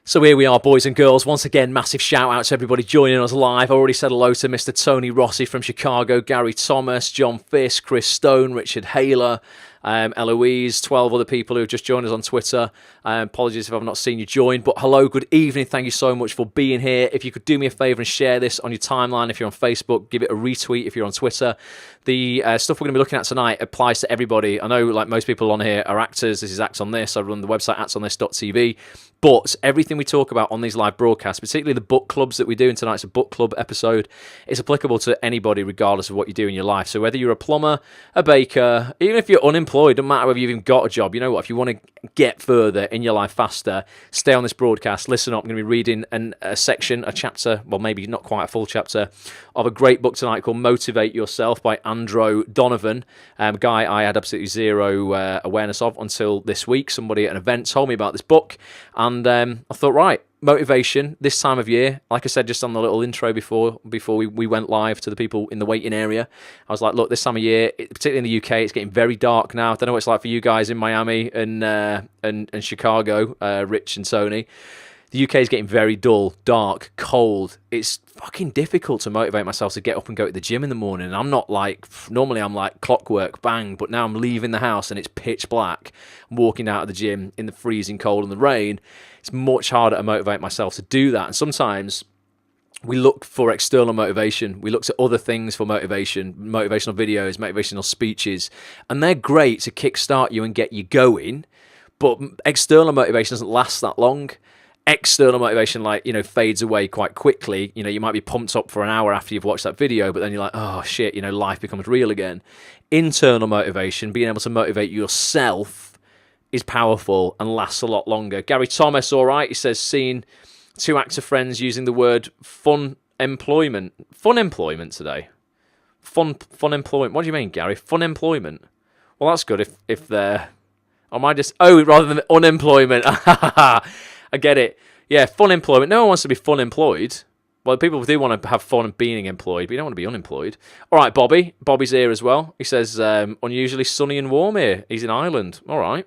So here we are, boys and girls. Once again, massive shout out to everybody joining us live. I already said hello to Mr. Tony Rossi from Chicago, Gary Thomas, John Fisk, Chris Stone, Richard Haler, Eloise, 12 other people who have just joined us on Twitter. Apologies if I've not seen you join, but hello, good evening. Thank you so much for being here. If you could do me a favour and share this on your timeline, if you're on Facebook, give it a retweet if you're on Twitter. The stuff we're going to be looking at tonight applies to everybody. I know, like, most people on here are actors. This is Acts on This. I run the website actsonthis.tv. But everything we talk about on these live broadcasts, particularly the book clubs that we do, and tonight's a book club episode, is applicable to anybody regardless of what you do in your life. So whether you're a plumber, a baker, even if you're unemployed, doesn't matter whether you've even got a job, you know what, if you want to get further in your life faster, stay on this broadcast, listen up. I'm going to be reading a section, a chapter, well, maybe not quite a full chapter, of a great book tonight called Motivate Yourself by Andro Donovan, a guy I had absolutely zero awareness of until this week. Somebody at an event told me about this book, and I thought, right, motivation this time of year. Like I said just on the little intro before we went live to the people in the waiting area, I was like, look, this time of year, particularly in the UK, it's getting very dark now. I don't know what it's like for you guys in Miami and Chicago, Rich and Tony. The UK is getting very dull, dark, cold. It's fucking difficult to motivate myself to get up and go to the gym in the morning. And I'm not like, normally I'm like clockwork, bang, but now I'm leaving the house and it's pitch black. I'm walking out of the gym in the freezing cold and the rain. It's much harder to motivate myself to do that. And sometimes we look for external motivation. We look to other things for motivation, motivational videos, motivational speeches, and they're great to kickstart you and get you going. But external motivation doesn't last that long. External motivation, like, fades away quite quickly. You might be pumped up for an hour after you've watched that video, but then you're like, oh shit, life becomes real again. Internal motivation, being able to motivate yourself, is powerful and lasts a lot longer. Gary Thomas, all right, he says, seeing two actor friends using the word fun employment today. Fun employment. What do you mean, Gary? Fun employment. Well, that's good if they're. Rather than unemployment. I get it. Yeah, fun employment. No one wants to be fun employed. Well, people do want to have fun being employed, but you don't want to be unemployed. All right, Bobby. Bobby's here as well. He says, unusually sunny and warm here. He's in Ireland. All right.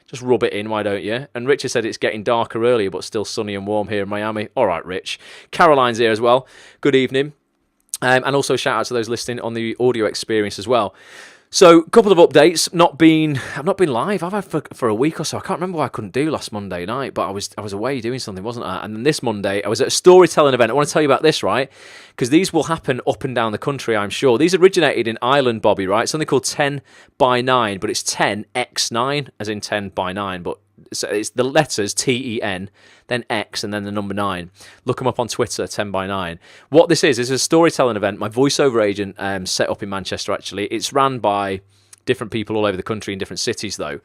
Just rub it in, why don't you? And Richard said it's getting darker earlier, but still sunny and warm here in Miami. All right, Rich. Caroline's here as well. Good evening. And also shout out to those listening on the audio experience as well. So, a couple of updates. I've not been live. I've had for a week or so. I can't remember what I couldn't do last Monday night, but I was away doing something, wasn't I? And then this Monday, I was at a storytelling event. I want to tell you about this, right? Because these will happen up and down the country, I'm sure. These originated in Ireland, Bobby, right? Something called 10 by 9, but it's 10x9, as in 10 by 9, but so it's the letters TEN, then X, and then the number 9. Look them up on Twitter, 10 by 9. What this is a storytelling event. My voiceover agent set up in Manchester, actually. It's ran by different people all over the country in different cities, though.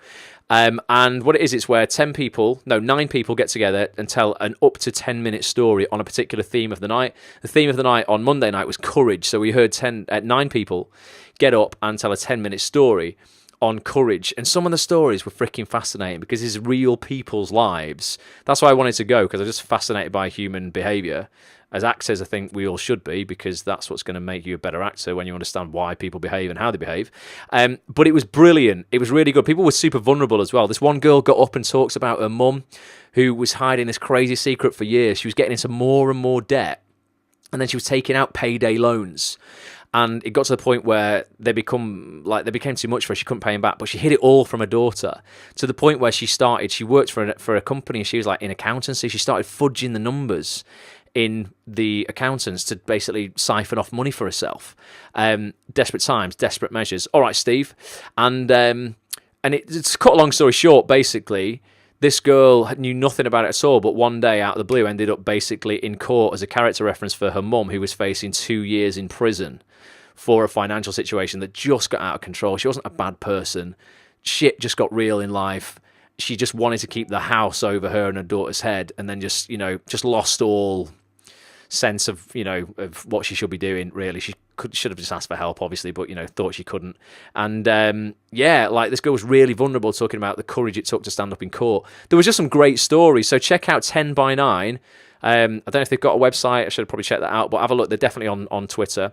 And what it is, it's where 9 people get together and tell an up to 10-minute story on a particular theme of the night. The theme of the night on Monday night was courage. So we heard 9 people get up and tell a 10-minute story on courage, and some of the stories were freaking fascinating because it's real people's lives. That's why I wanted to go, because I'm just fascinated by human behaviour. As actors, I think we all should be, because that's what's going to make you a better actor, when you understand why people behave and how they behave. But it was brilliant. It was really good. People were super vulnerable as well. This one girl got up and talks about her mum, who was hiding this crazy secret for years. She was getting into more and more debt, and then she was taking out payday loans. And it got to the point where they became too much for her. She couldn't pay him back, but she hid it all from her daughter, to the point where she worked for a company, and she was like in accountancy. She started fudging the numbers in the accountants to basically siphon off money for herself. Desperate times, desperate measures. All right, Steve. And it's cut a long story short, basically, this girl knew nothing about it at all, but one day, out of the blue, ended up basically in court as a character reference for her mum, who was facing 2 years in prison for a financial situation that just got out of control. She wasn't a bad person. Shit just got real in life. She just wanted to keep the house over her and her daughter's head, and then just lost all sense of what she should be doing, really. She should have just asked for help, obviously, but thought she couldn't. And this girl was really vulnerable, talking about the courage it took to stand up in court. There was just some great stories. So check out 10 by 9. I don't know if they've got a website. I should have probably checked that out, but have a look. They're definitely on Twitter.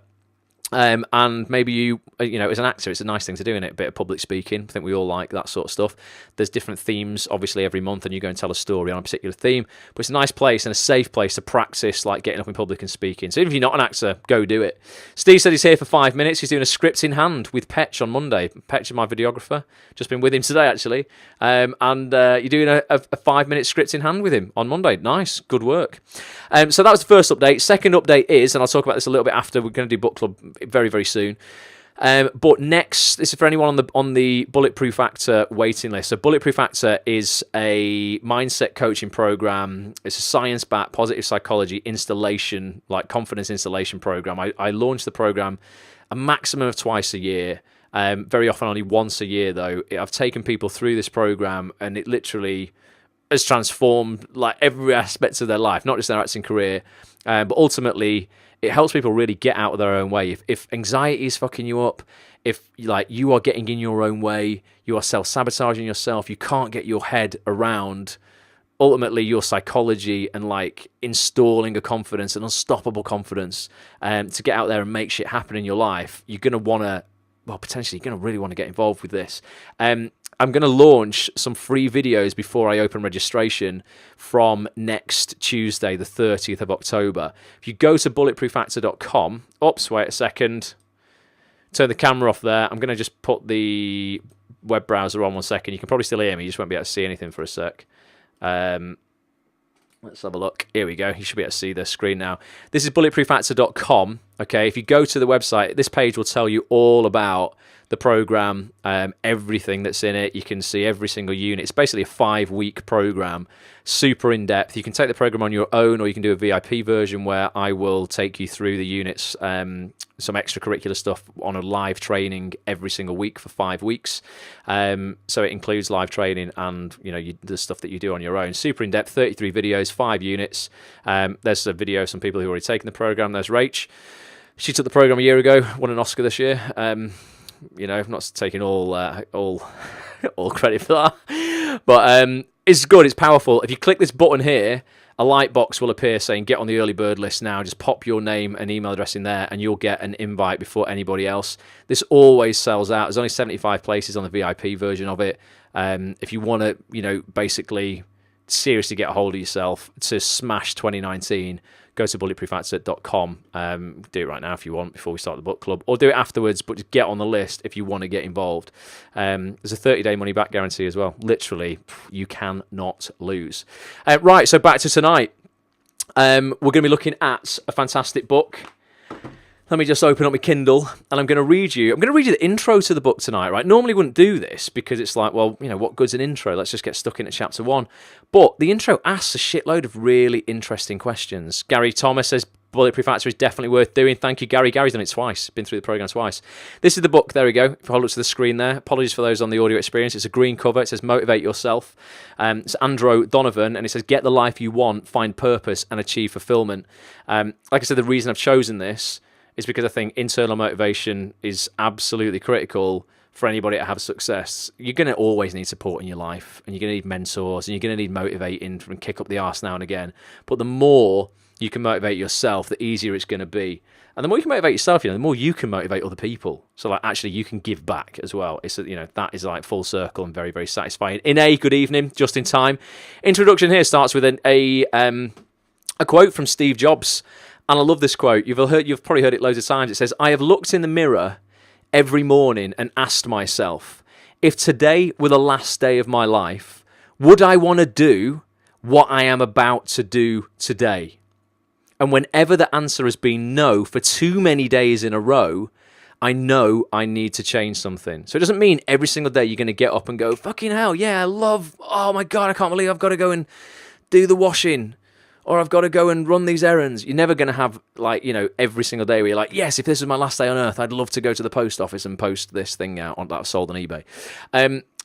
And maybe you know, as an actor, it's a nice thing to do, in it, a bit of public speaking. I think we all like that sort of stuff. There's different themes, obviously, every month, and you go and tell a story on a particular theme. But it's a nice place and a safe place to practice, like, getting up in public and speaking. So even if you're not an actor, go do it. Steve said he's here for 5 minutes. He's doing a script in hand with Petch on Monday. Petch is my videographer. Just been with him today, actually. And you're doing a 5-minute script in hand with him on Monday. Nice. Good work. So that was the first update. Second update is, and I'll talk about this a little bit after, we're going to do book club very, very soon. But next, this is for anyone on the Bulletproof Actor waiting list. So Bulletproof Actor is a mindset coaching program. It's a science-backed positive psychology installation, like confidence installation program. I launched the program a maximum of twice a year. Very often only once a year, though. I've taken people through this program, and it literally has transformed, like, every aspect of their life, not just their acting career, but ultimately it helps people really get out of their own way. If anxiety is fucking you up, if, like, you are getting in your own way, you are self-sabotaging yourself, you can't get your head around ultimately your psychology and, like, installing a confidence, an unstoppable confidence, to get out there and make shit happen in your life, you're going to want to, well, potentially you're going to really want to get involved with this. I'm going to launch some free videos before I open registration from next Tuesday, the 30th of October. If you go to bulletproofactor.com, oops, wait a second, turn the camera off there. I'm going to just put the web browser on 1 second. You can probably still hear me, you just won't be able to see anything for a sec. Let's have a look. Here we go. You should be able to see the screen now. This is bulletproofactor.com. Okay, if you go to the website, this page will tell you all about the program, everything that's in it. You can see every single unit. It's basically a 5-week program, super in-depth. You can take the program on your own, or you can do a VIP version where I will take you through the units, some extracurricular stuff on a live training every single week for 5 weeks. So it includes live training and, you know, the stuff that you do on your own. Super in-depth, 33 videos, 5 units. There's a video of some people who have already taken the program. There's Rach. She took the program a year ago, won an Oscar this year. You know, I'm not taking all credit for that, but it's good. It's powerful. If you click this button here, a light box will appear saying "Get on the early bird list now." Just pop your name and email address in there, and you'll get an invite before anybody else. This always sells out. There's only 75 places on the VIP version of it. If you want to, you know, basically seriously get a hold of yourself to smash 2019. Go to bulletproofactor.com. Do it right now if you want before we start the book club, or do it afterwards, but just get on the list if you want to get involved. There's a 30-day money-back guarantee as well. Literally, you cannot lose. Right, so back to tonight. We're going to be looking at a fantastic book. Let me just open up my Kindle, and I'm going to read you the intro to the book tonight, right? Normally wouldn't do this because it's like, well, you know, what good's an intro? Let's just get stuck into chapter 1. But the intro asks a shitload of really interesting questions. Gary Thomas says, Bulletproof Actor is definitely worth doing. Thank you, Gary. Gary's done it twice. Been through the program twice. This is the book. There we go. If I hold up to the screen there. Apologies for those on the audio experience. It's a green cover. It says, Motivate Yourself. It's Andro Donovan, and it says, Get the life you want, find purpose, and achieve fulfillment. Like I said, the reason I've chosen this is because I think internal motivation is absolutely critical for anybody to have success. You're going to always need support in your life, and you're going to need mentors, and you're going to need motivating and kick up the arse now and again. But the more you can motivate yourself, the easier it's going to be. And the more you can motivate yourself, you know, the more you can motivate other people. So, like, actually, you can give back as well. It's, you know, that is like full circle and very, very satisfying. Good evening, just in time. Introduction here starts with a quote from Steve Jobs. And I love this quote. You've probably heard it loads of times. It says, I have looked in the mirror every morning and asked myself, if today were the last day of my life, would I want to do what I am about to do today? And whenever the answer has been no for too many days in a row, I know I need to change something. So it doesn't mean every single day you're going to get up and go, fucking hell, yeah, oh my God, I can't believe I've got to go and do the washing. Or I've got to go and run these errands. You're never going to have, like, you know, every single day where you're like, yes, if this was my last day on earth, I'd love to go to the post office and post this thing out on that I've sold on eBay.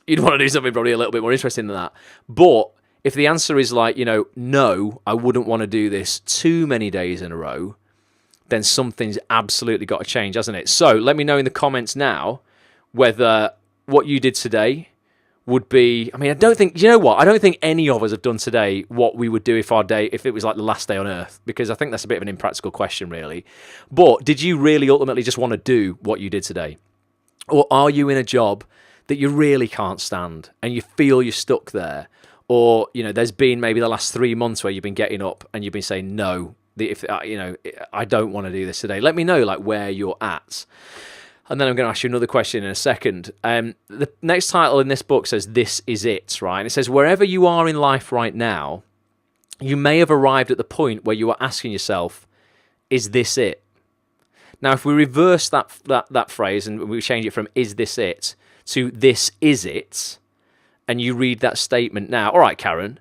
You'd want to do something probably a little bit more interesting than that. But if the answer is like, you know, no, I wouldn't want to do this too many days in a row, then something's absolutely got to change, hasn't it? So let me know in the comments now whether what you did today would be, I mean, I don't think, you know what? I don't think any of us have done today what we would do if it was like the last day on Earth, because I think that's a bit of an impractical question, really. But did you really ultimately just want to do what you did today? Or are you in a job that you really can't stand and you feel you're stuck there? Or, there's been maybe the last 3 months where you've been getting up and you've been saying, no, I don't want to do this today. Let me know like where you're at. And then I'm going to ask you another question in a second. The next title in this book says, This Is It, right? And it says, wherever you are in life right now, you may have arrived at the point where you are asking yourself, is this it? Now, if we reverse that phrase and we change it from is this it to this is it, and you read that statement now, all right, Karen,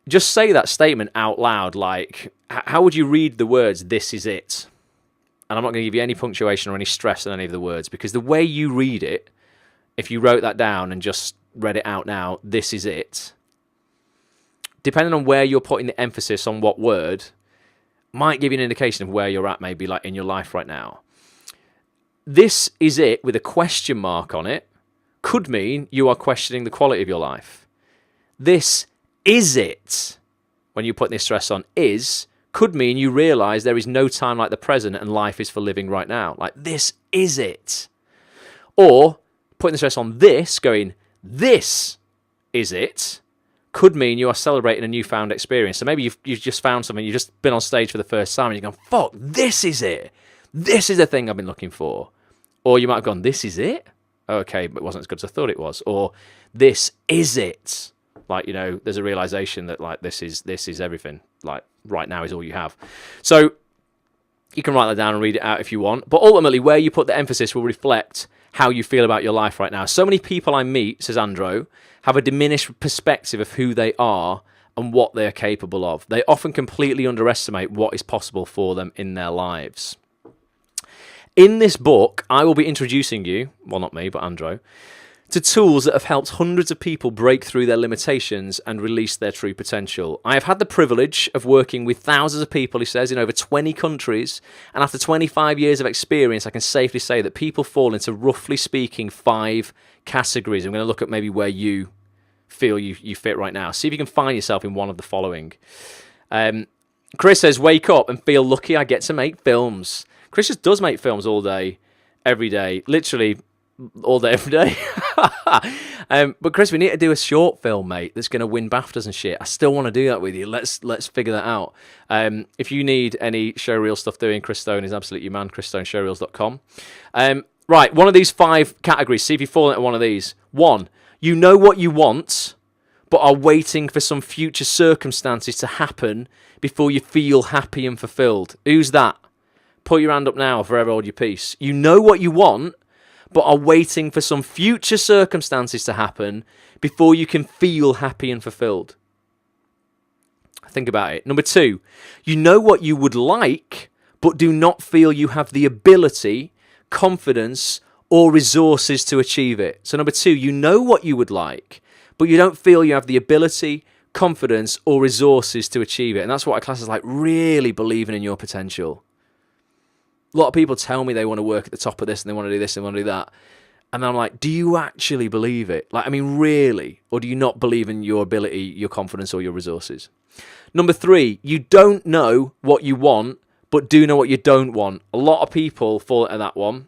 just say that statement out loud. Like, how would you read the words, this is it? And I'm not going to give you any punctuation or any stress on any of the words, because the way you read it, if you wrote that down and just read it out now, this is it, depending on where you're putting the emphasis on what word, might give you an indication of where you're at maybe like in your life right now. This is it with a question mark on it could mean you are questioning the quality of your life. This is it, when you put this stress on is, could mean you realize there is no time like the present and life is for living right now. Like, this is it. Or putting the stress on this, going, this is it, could mean you are celebrating a newfound experience. So maybe you've just found something, you've just been on stage for the first time and you're going, fuck, this is it. This is the thing I've been looking for. Or you might have gone, this is it? Okay, but it wasn't as good as I thought it was. Or this is it. Like, there's a realization that like this is everything. Like, right now is all you have. So you can write that down and read it out if you want. But ultimately, where you put the emphasis will reflect how you feel about your life right now. So many people I meet, says Andro, have a diminished perspective of who they are and what they are capable of. They often completely underestimate what is possible for them in their lives. In this book, I will be introducing you, well, not me, but Andro, to tools that have helped hundreds of people break through their limitations and release their true potential. I have had the privilege of working with thousands of people, he says, in over 20 countries, and after 25 years of experience, I can safely say that people fall into, roughly speaking, 5 categories. I'm going to look at maybe where you feel you fit right now. See if you can find yourself in one of the following. Chris says, wake up and feel lucky I get to make films. Chris just does make films all day, every day, literally all day, every day. But Chris, we need to do a short film, mate, that's going to win BAFTAs and shit. I still want to do that with you. Let's figure that out. If you need any showreel stuff doing, Chris Stone is absolutely your man, chrisstoneshowreels.com. Right, one of these 5 categories. See if you fall into one of these. 1, you know what you want, but are waiting for some future circumstances to happen before you feel happy and fulfilled. Who's that? Put your hand up now, forever hold your peace. You know what you want, but are waiting for some future circumstances to happen before you can feel happy and fulfilled. Think about it. Number 2, you know what you would like, but do not feel you have the ability, confidence, or resources to achieve it. So number 2, you know what you would like, but you don't feel you have the ability, confidence, or resources to achieve it. And that's what I class as like really believing in your potential. A lot of people tell me they want to work at the top of this and they want to do this and they want to do that. And then I'm like, do you actually believe it? Like, I mean, really? Or do you not believe in your ability, your confidence, or your resources? Number 3, you don't know what you want, but do know what you don't want. A lot of people fall into that one.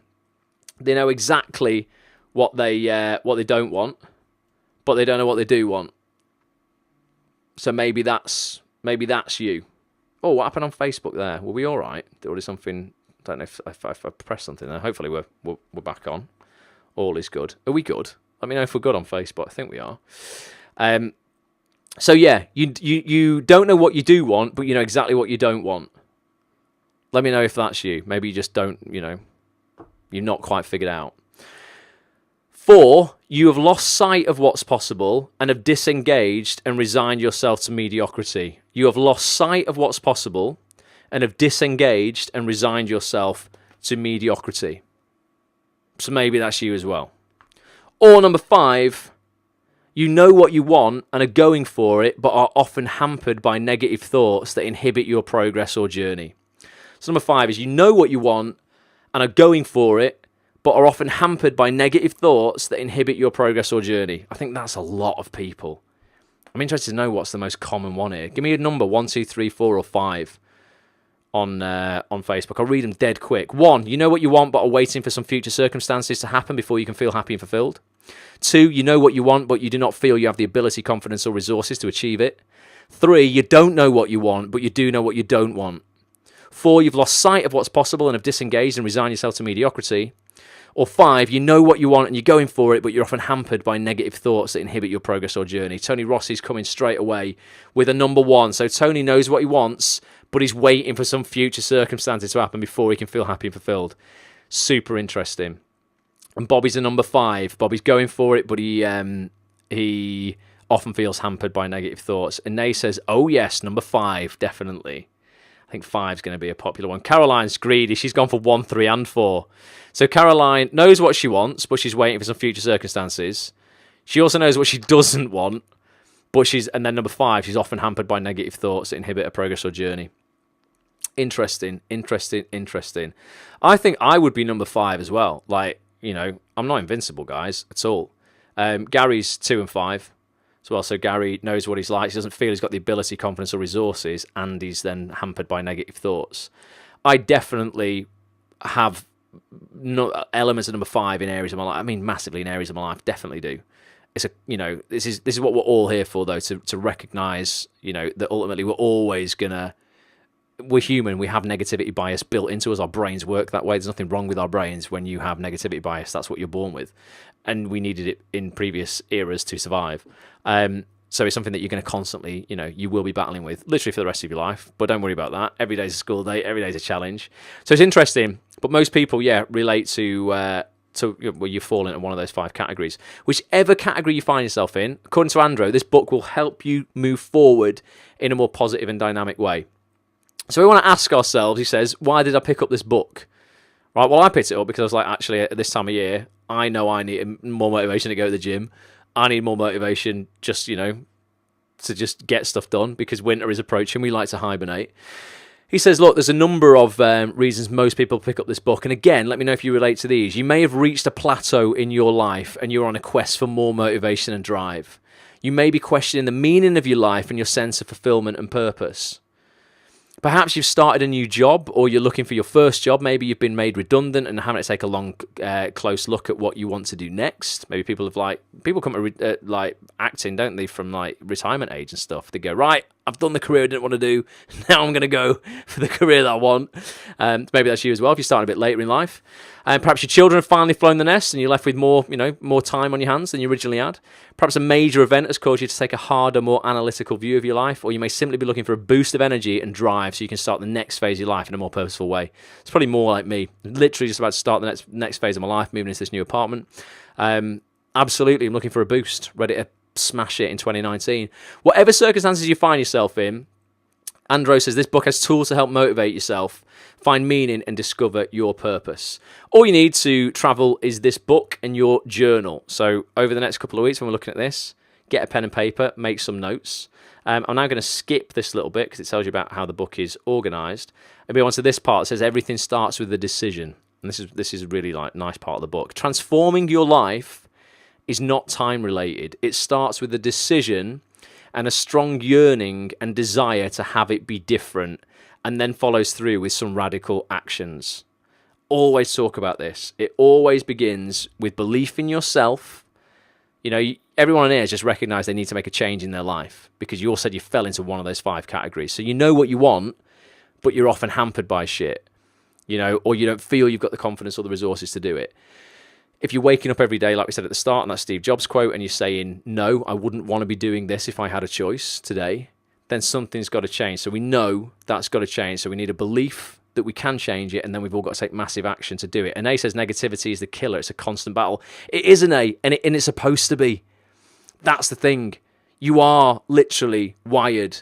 They know exactly what they don't want, but they don't know what they do want. So maybe that's you. Oh, what happened on Facebook there? Were we all right? Or did something? I don't know if I pressed something there. Hopefully we're back on. All is good. Are we good? Let me know if we're good on Facebook. I think we are. So yeah, you don't know what you do want, but you know exactly what you don't want. Let me know if that's you. Maybe you just don't, you're not quite figured out. 4, you have lost sight of what's possible and have disengaged and resigned yourself to mediocrity. You have lost sight of what's possible and have disengaged and resigned yourself to mediocrity. So maybe that's you as well. Or number 5, you know what you want and are going for it, but are often hampered by negative thoughts that inhibit your progress or journey. So number 5 is you know what you want and are going for it, but are often hampered by negative thoughts that inhibit your progress or journey. I think that's a lot of people. I'm interested to know what's the most common one here. Give me a number, 1, 2, 3, 4, or 5 on Facebook. I'll read them dead quick. 1, you know what you want but are waiting for some future circumstances to happen before you can feel happy and fulfilled. 2, you know what you want but you do not feel you have the ability, confidence, or resources to achieve it. 3, you don't know what you want but you do know what you don't want. 4, you've lost sight of what's possible and have disengaged and resigned yourself to mediocrity. Or 5, you know what you want and you're going for it, but you're often hampered by negative thoughts that inhibit your progress or journey. Tony Rossi's coming straight away with a number 1. So Tony knows what he wants, but he's waiting for some future circumstances to happen before he can feel happy and fulfilled. Super interesting. And Bobby's a number 5. Bobby's going for it, but he often feels hampered by negative thoughts. And Nay says, oh yes, number 5, definitely. I think 5's going to be a popular one. Caroline's greedy. She's gone for 1, 3, and 4. So Caroline knows what she wants, but she's waiting for some future circumstances. She also knows what she doesn't want, and then number 5, she's often hampered by negative thoughts that inhibit her progress or journey. Interesting. I think I would be number 5 as well. Like, you know, I'm not invincible, guys, at all. Gary's 2 and 5. as well. So Gary knows what he's like. He doesn't feel he's got the ability, confidence, or resources, and he's then hampered by negative thoughts. I definitely have elements of number 5 in areas of my life. I mean, massively in areas of my life. Definitely do. It's this is what we're all here for, though, to recognise, that ultimately we're human. We have negativity bias built into us. Our brains work that way. There's nothing wrong with our brains when you have negativity bias. That's what you're born with, and we needed it in previous eras to survive. So it's something that you're going to constantly, you will be battling with literally for the rest of your life. But don't worry about that. Every day's a school day. Every day's a challenge. So it's interesting. But most people, relate to where you fall into one of those 5 categories. Whichever category you find yourself in, according to Andro, this book will help you move forward in a more positive and dynamic way. So we want to ask ourselves, he says, why did I pick up this book? Right, well, I picked it up because I was like, actually, at this time of year, I know I need more motivation to go to the gym. I need more motivation just, to just get stuff done because winter is approaching. We like to hibernate. He says, look, there's a number of reasons most people pick up this book. And again, let me know if you relate to these. You may have reached a plateau in your life and you're on a quest for more motivation and drive. You may be questioning the meaning of your life and your sense of fulfillment and purpose. Perhaps you've started a new job or you're looking for your first job. Maybe you've been made redundant and having to take a long, close look at what you want to do next. Maybe people come to acting, don't they, from retirement age and stuff. They go, right, I've done the career I didn't want to do. Now I'm going to go for the career that I want. Maybe that's you as well if you're starting a bit later in life. Perhaps your children have finally flown the nest and you're left with more time on your hands than you originally had. Perhaps a major event has caused you to take a harder, more analytical view of your life, or you may simply be looking for a boost of energy and drive so you can start the next phase of your life in a more purposeful way. It's probably more like me. Literally just about to start the next phase of my life, moving into this new apartment. Absolutely, I'm looking for a boost, ready to smash it in 2019. Whatever circumstances you find yourself in, Andro says this book has tools to help motivate yourself, find meaning, and discover your purpose. All you need to travel is this book and your journal. So over the next couple of weeks when we're looking at this, get a pen and paper, make some notes. I'm now going to skip this little bit because it tells you about how the book is organised. And we go on to this part. It says everything starts with a decision. And this is a really nice part of the book. Transforming your life is not time related. It starts with a decision and a strong yearning and desire to have it be different, and then follows through with some radical actions. Always talk about this. It always begins with belief in yourself. Everyone in here has just recognized they need to make a change in their life because you all said you fell into one of those 5 categories. So you know what you want, but you're often hampered by shit, or you don't feel you've got the confidence or the resources to do it. If you're waking up every day, like we said at the start, and that Steve Jobs quote, and you're saying, no, I wouldn't want to be doing this if I had a choice today, then something's got to change. So we know that's got to change. So we need a belief that we can change it, and then we've all got to take massive action to do it. And A says negativity is the killer. It's a constant battle. It is an A, and it's supposed to be. That's the thing. You are literally wired.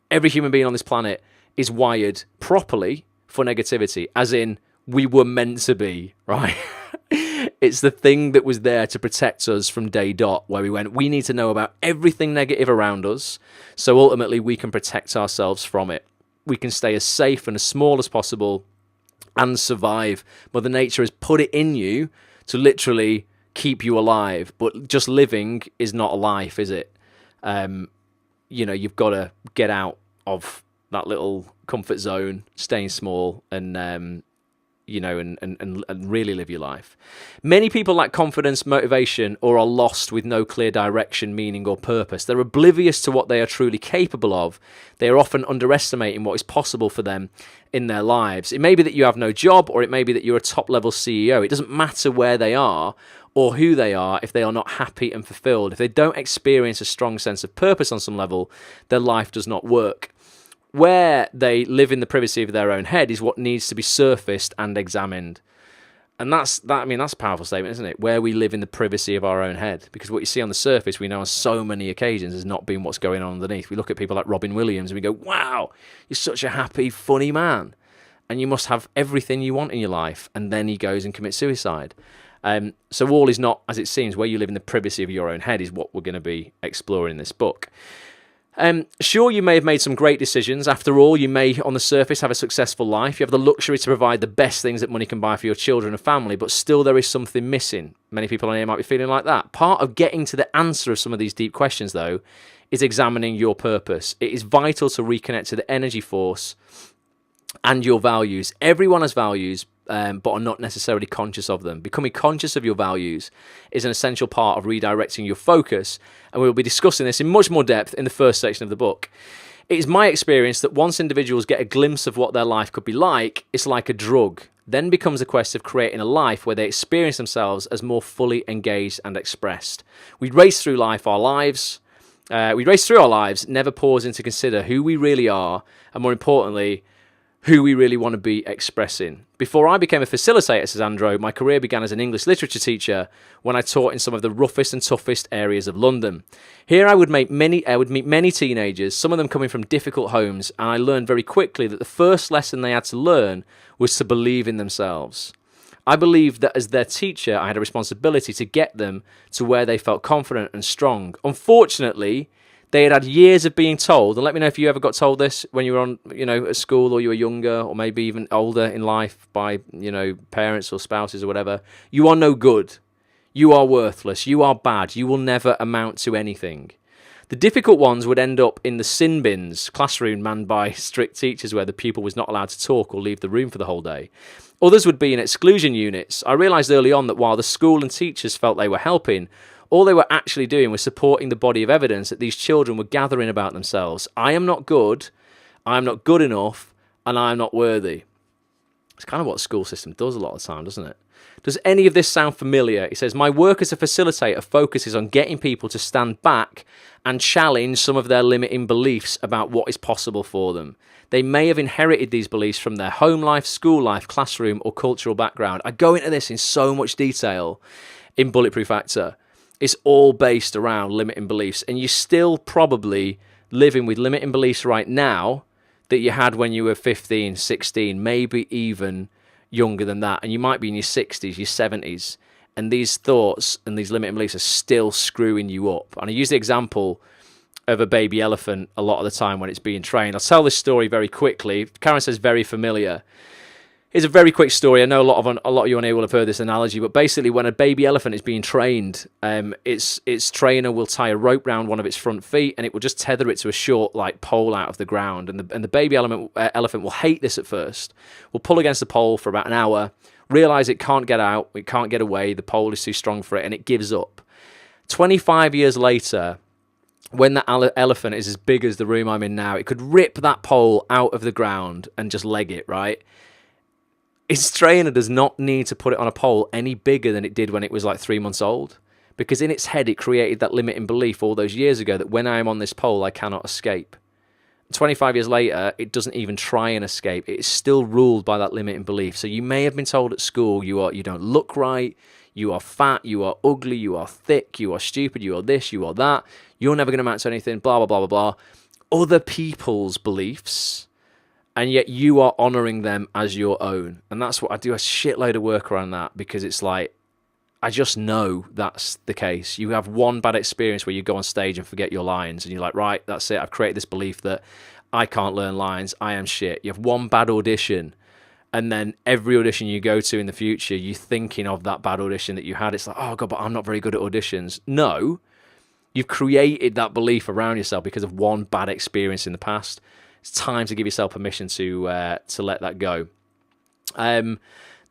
Every human being on this planet is wired properly for negativity, as in we were meant to be, right? It's the thing that was there to protect us from day dot, where we need to know about everything negative around us, so ultimately we can protect ourselves from it. We can stay as safe and as small as possible and survive. Mother Nature has put it in you to literally keep you alive. But just living is not a life, is it? You've got to get out of that little comfort zone, staying small, and and really live your life. Many people lack confidence, motivation, or are lost with no clear direction, meaning, or purpose. They're oblivious to what they are truly capable of. They are often underestimating what is possible for them in their lives. It may be that you have no job, or it may be that you're a top-level CEO. It doesn't matter where they are or who they are if they are not happy and fulfilled. If they don't experience a strong sense of purpose on some level, their life does not work. Where they live in the privacy of their own head is what needs to be surfaced and examined. And that's a powerful statement, isn't it? Where we live in the privacy of our own head. Because what you see on the surface, we know on so many occasions has not been what's going on underneath. We look at people like Robin Williams and we go, wow, you're such a happy, funny man. And you must have everything you want in your life. And then he goes and commits suicide. So all is not as it seems. Where you live in the privacy of your own head is what we're going to be exploring in this book. Sure, you may have made some great decisions. After all, you may, on the surface, have a successful life. You have the luxury to provide the best things that money can buy for your children and family, but still there is something missing. Many people on here might be feeling like that. Part of getting to the answer of some of these deep questions, though, is examining your purpose. It is vital to reconnect to the energy force and your values. Everyone has values, but are not necessarily conscious of them. Becoming conscious of your values is an essential part of redirecting your focus, and we'll be discussing this in much more depth in the first section of the book. It is my experience that once individuals get a glimpse of what their life could be like, it's like a drug. Then becomes a quest of creating a life where they experience themselves as more fully engaged and expressed. We race through our lives, never pausing to consider who we really are, and more importantly, who we really want to be expressing. Before I became a facilitator, says Andro, my career began as an English literature teacher when I taught in some of the roughest and toughest areas of London. Here I would meet many teenagers, some of them coming from difficult homes, and I learned very quickly that the first lesson they had to learn was to believe in themselves. I believed that as their teacher, I had a responsibility to get them to where they felt confident and strong. Unfortunately, they had years of being told, and let me know if you ever got told this when you were on, at school, or you were younger, or maybe even older in life by, parents or spouses or whatever. You are no good. You are worthless. You are bad. You will never amount to anything. The difficult ones would end up in the sin bins, classroom manned by strict teachers where the pupil was not allowed to talk or leave the room for the whole day. Others would be in exclusion units. I realised early on that while the school and teachers felt they were helping, all they were actually doing was supporting the body of evidence that these children were gathering about themselves. I am not good, I am not good enough, and I am not worthy. It's kind of what the school system does a lot of the time, doesn't it? Does any of this sound familiar? He says, my work as a facilitator focuses on getting people to stand back and challenge some of their limiting beliefs about what is possible for them. They may have inherited these beliefs from their home life, school life, classroom, or cultural background. I go into this in so much detail in Bulletproof Actor. It's all based around limiting beliefs, and you're still probably living with limiting beliefs right now that you had when you were 15, 16, maybe even younger than that, and you might be in your 60s, your 70s, and these thoughts and these limiting beliefs are still screwing you up. And I use the example of a baby elephant a lot of the time when it's being trained. I'll tell this story very quickly. Karen says very familiar. It's a very quick story. I know a lot of you on here will have heard this analogy, but basically when a baby elephant is being trained, its trainer will tie a rope round one of its front feet and it will just tether it to a short pole out of the ground. And the baby elephant will hate this at first, will pull against the pole for about an hour, realise it can't get out, it can't get away, the pole is too strong for it, and it gives up. 25 years later, when that elephant is as big as the room I'm in now, it could rip that pole out of the ground and just leg it, right? Its trainer does not need to put it on a pole any bigger than it did when it was 3 months old, because in its head it created that limiting belief all those years ago that when I am on this pole I cannot escape. 25 years later, it doesn't even try and escape. It is still ruled by that limiting belief. So you may have been told at school you don't look right, you are fat, you are ugly, you are thick, you are stupid, you are this, you are that, you're never going to amount to anything, blah, blah, blah, blah, blah. Other people's beliefs, and yet you are honouring them as your own. And that's what I do a shitload of work around that, because it's I just know that's the case. You have one bad experience where you go on stage and forget your lines, and you're like, right, that's it. I've created this belief that I can't learn lines. I am shit. You have one bad audition, And then every audition you go to in the future, you're thinking of that bad audition that you had. It's like, oh God, but I'm not very good at auditions. No, you've created that belief around yourself because of one bad experience in the past. It's time to give yourself permission to let that go.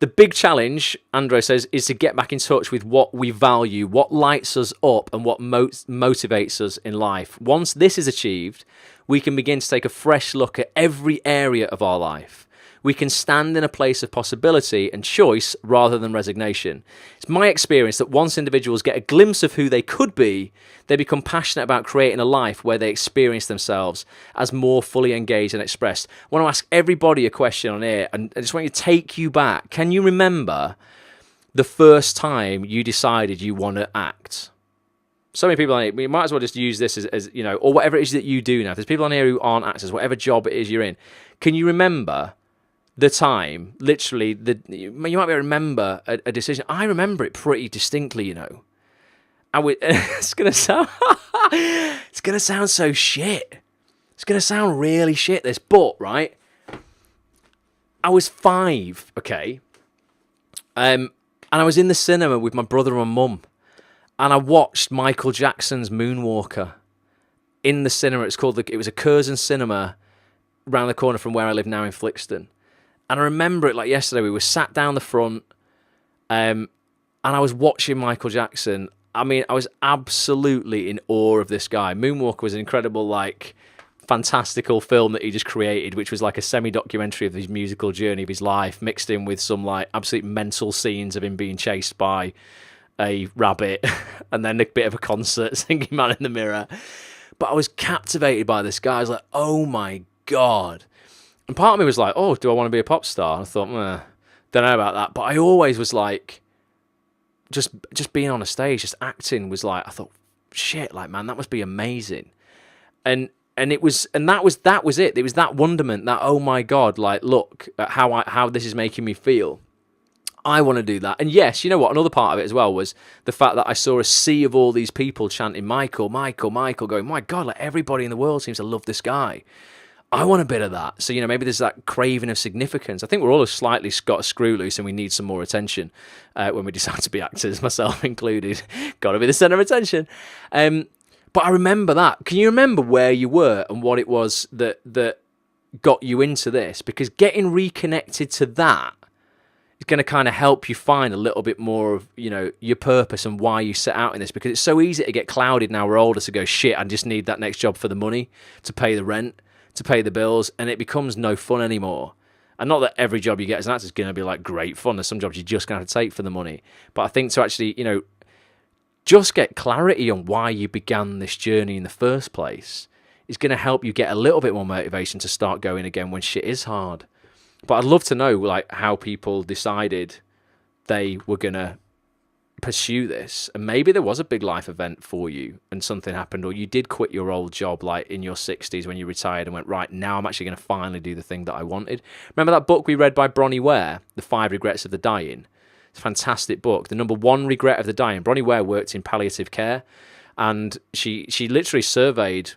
The big challenge, Andro says, is to get back in touch with what we value, what lights us up, and what motivates us in life. Once this is achieved, we can begin to take a fresh look at every area of our life. We can stand in a place of possibility and choice rather than resignation. It's my experience that once individuals get a glimpse of who they could be, they become passionate about creating a life where they experience themselves as more fully engaged and expressed. I want to ask everybody a question on here, and I just want to take you back. Can you remember the first time you decided you want to act? So many people on here, we might as well just use this as you know, or whatever it is that you do now. If there's people on here who aren't actors, whatever job it is you're in, can you remember the time, literally, you might be able to remember a decision. I remember it pretty distinctly, you know. It's gonna sound so shit. It's gonna sound really shit, this, but right. I was 5, okay, and I was in the cinema with my brother and mum, and I watched Michael Jackson's Moonwalker in the cinema. It was a Curzon cinema round the corner from where I live now in Flixton. And I remember it like yesterday. We were sat down the front, and I was watching Michael Jackson. I mean, I was absolutely in awe of this guy. Moonwalker was an incredible, like, fantastical film that he just created, which was like a semi-documentary of his musical journey of his life, mixed in with some, like, absolute mental scenes of him being chased by a rabbit, and then a bit of a concert singing Man in the Mirror. But I was captivated by this guy. I was like, oh my God. And part of me was like, oh, do I want to be a pop star? And I thought, don't know about that. But I always was like, just being on a stage, just acting was like, I thought, shit, like, man, that must be amazing. And that was it. It was that wonderment, that, oh my God, like, look at how this is making me feel. I want to do that. And yes, you know what? Another part of it as well was the fact that I saw a sea of all these people chanting Michael, Michael, Michael, going, my God, like, everybody in the world seems to love this guy. I want a bit of that. So, you know, maybe there's that craving of significance. I think we're all slightly got a screw loose and we need some more attention when we decide to be actors, myself included. Got to be the centre of attention. But I remember that. Can you remember where you were and what it was that got you into this? Because getting reconnected to that is going to kind of help you find a little bit more of, you know, your purpose and why you set out in this. Because it's so easy to get clouded now we're older to go, shit, I just need that next job for the money, to pay the rent, to pay the bills, and it becomes no fun anymore. And not that every job you get as an actor is going to be like great fun. There's some jobs you're just going to have to take for the money. But I think to actually, you know, just get clarity on why you began this journey in the first place is going to help you get a little bit more motivation to start going again when shit is hard. But I'd love to know, like, how people decided they were going to pursue this, and maybe there was a big life event for you and something happened, or you did quit your old job like in your 60s when you retired and went, right, now I'm actually going to finally do the thing that I wanted. Remember that book we read by Bronnie Ware, The 5 Regrets of the Dying? It's a fantastic book. The number 1 regret of the dying. Bronnie Ware worked in palliative care, and she literally surveyed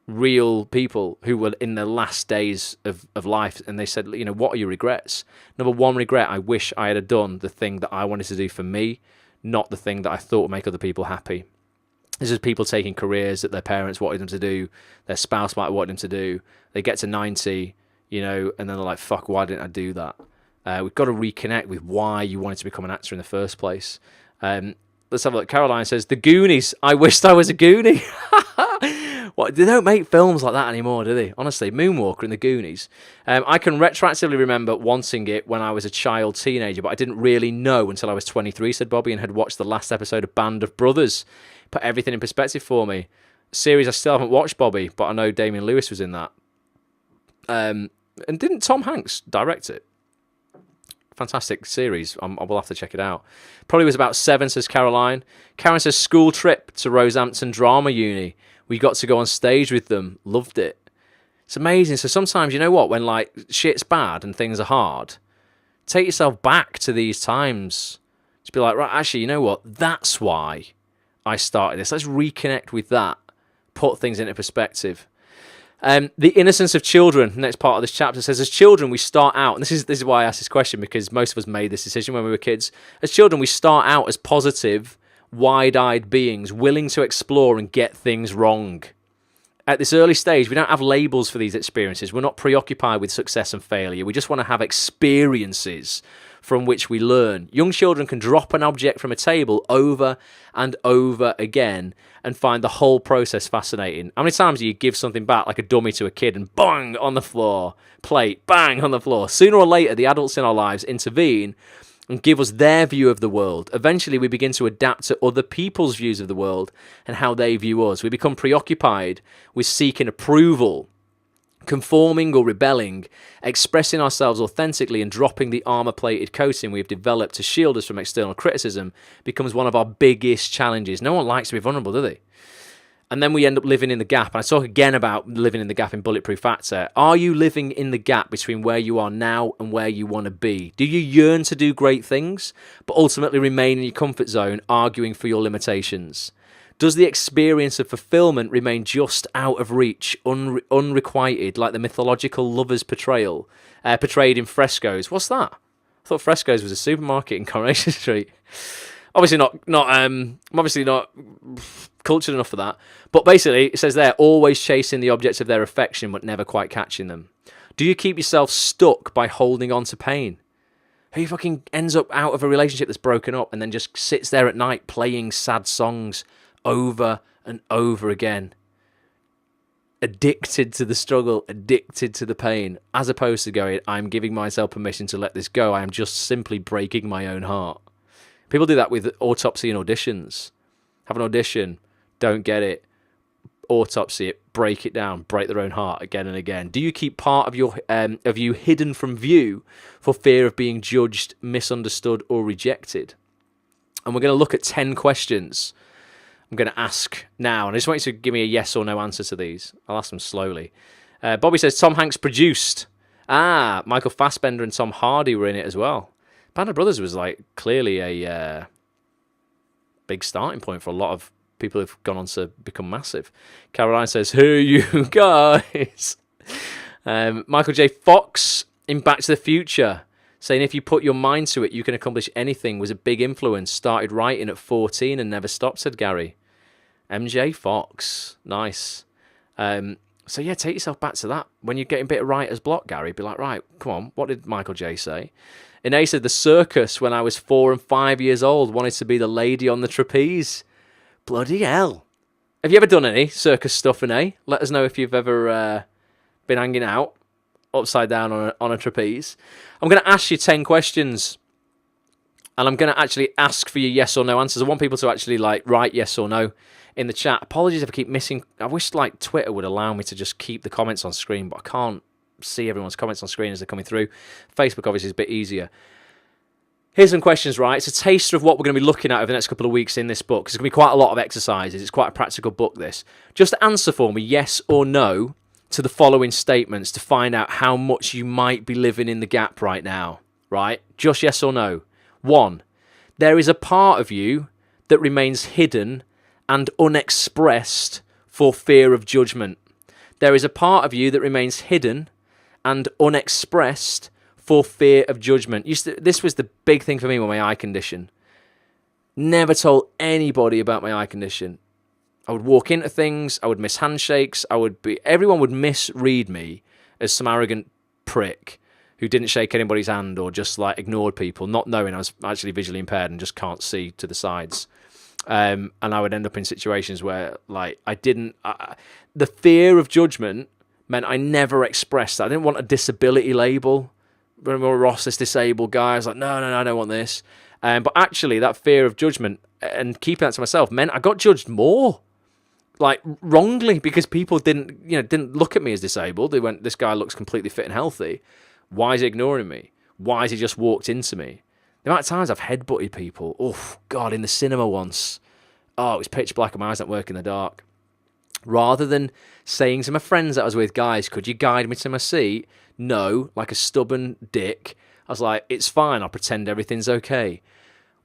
real people who were in their last days of life, and they said, you know, what are your regrets? Number 1 regret, I wish I had done the thing that I wanted to do for me, not the thing that I thought would make other people happy. This is people taking careers that their parents wanted them to do, their spouse might want them to do. They get to 90, you know, and then they're like, fuck, why didn't I do that? We've got to reconnect with why you wanted to become an actor in the first place. Let's have a look. Caroline says, The Goonies. I wished I was a Goonie. What? They don't make films like that anymore, do they? Honestly, Moonwalker and The Goonies. I can retroactively remember wanting it when I was a child teenager, but I didn't really know until I was 23, said Bobby, and had watched the last episode of Band of Brothers. Put everything in perspective for me. A series I still haven't watched, Bobby, but I know Damian Lewis was in that. And didn't Tom Hanks direct it? Fantastic series. I will have to check it out. Probably was about 7, says Caroline. Karen says, school trip to Rosehampton Drama Uni. We got to go on stage with them. Loved it. It's amazing. So sometimes, you know what, when like shit's bad and things are hard, take yourself back to these times. Just be like, right, actually, you know what? That's why I started this. Let's reconnect with that. Put things into perspective. The innocence of children, next part of this chapter, says, as children, we start out, and this is why I asked this question, because most of us made this decision when we were kids. As children, we start out as positive, wide-eyed beings, willing to explore and get things wrong. At this early stage, we don't have labels for these experiences. We're not preoccupied with success and failure. We just want to have experiences from which we learn. Young children can drop an object from a table over and over again and find the whole process fascinating. How many times do you give something back, like a dummy to a kid, and bang, on the floor, plate, bang, on the floor? Sooner or later, the adults in our lives intervene and give us their view of the world. Eventually, we begin to adapt to other people's views of the world and how they view us. We become preoccupied with seeking approval, conforming or rebelling, expressing ourselves authentically, and dropping the armor-plated coating we've developed to shield us from external criticism becomes one of our biggest challenges. No one likes to be vulnerable, do they? And then we end up living in the gap. And I talk again about living in the gap in Bulletproof Actor. Are you living in the gap between where you are now and where you want to be? Do you yearn to do great things, but ultimately remain in your comfort zone, arguing for your limitations? Does the experience of fulfillment remain just out of reach, unrequited, like the mythological lover's portrayed in Frescoes? What's that? I thought Frescoes was a supermarket in Coronation Street. Obviously not cultured enough for that. But basically, it says there, always chasing the objects of their affection, but never quite catching them. Do you keep yourself stuck by holding on to pain? Who fucking ends up out of a relationship that's broken up and then just sits there at night playing sad songs over and over again? Addicted to the struggle, addicted to the pain, as opposed to going, I'm giving myself permission to let this go. I am just simply breaking my own heart. People do that with autopsy and auditions. Have an audition, don't get it, autopsy it, break it down, break their own heart again and again. Do you keep part of you hidden from view for fear of being judged, misunderstood, or rejected? And we're going to look at 10 questions I'm going to ask now. And I just want you to give me a yes or no answer to these. I'll ask them slowly. Bobby says, Tom Hanks produced. Michael Fassbender and Tom Hardy were in it as well. Band of Brothers was like clearly a big starting point for a lot of people who've gone on to become massive. Caroline says, hey, you guys. Michael J. Fox in Back to the Future, saying if you put your mind to it, you can accomplish anything, was a big influence. Started writing at 14 and never stopped, said Gary. MJ Fox. Nice. So yeah, take yourself back to that. When you're getting a bit of writer's block, Gary, be like, right, come on, what did Michael J. say? Ine said, the circus when I was 4 and 5 years old, wanted to be the lady on the trapeze. Bloody hell. Have you ever done any circus stuff, Ine? Let us know if you've ever been hanging out upside down on a trapeze. I'm going to ask you 10 questions. And I'm going to actually ask for your yes or no answers. I want people to actually write yes or no in the chat. Apologies if I keep missing. I wish Twitter would allow me to just keep the comments on screen, but I can't see everyone's comments on screen as they're coming through. Facebook obviously is a bit easier. Here's some questions, right? It's a taster of what we're going to be looking at over the next couple of weeks in this book. There's going to be quite a lot of exercises. It's quite a practical book, this. Just answer for me yes or no to the following statements to find out how much you might be living in the gap right now, right? Just yes or no. 1. There is a part of you that remains hidden and unexpressed for fear of judgment. There is a part of you that remains hidden and unexpressed for fear of judgment. This was the big thing for me with my eye condition. Never told anybody about my eye condition. I would walk into things, I would miss handshakes, everyone would misread me as some arrogant prick who didn't shake anybody's hand or just ignored people, not knowing I was actually visually impaired and just can't see to the sides. And I would end up in situations where the fear of judgment meant I never expressed that. I didn't want a disability label. Remember Ross, this disabled guy? I was like, no, I don't want this. But actually, that fear of judgment and keeping that to myself meant I got judged more, wrongly, because people didn't look at me as disabled. They went, this guy looks completely fit and healthy. Why is he ignoring me? Why has he just walked into me? The amount of times I've headbutted people. Oh, God, in the cinema once. Oh, it was pitch black and my eyes don't work in the dark. Rather than saying to my friends that I was with, guys, could you guide me to my seat? No, like a stubborn dick. I was like, it's fine, I'll pretend everything's okay.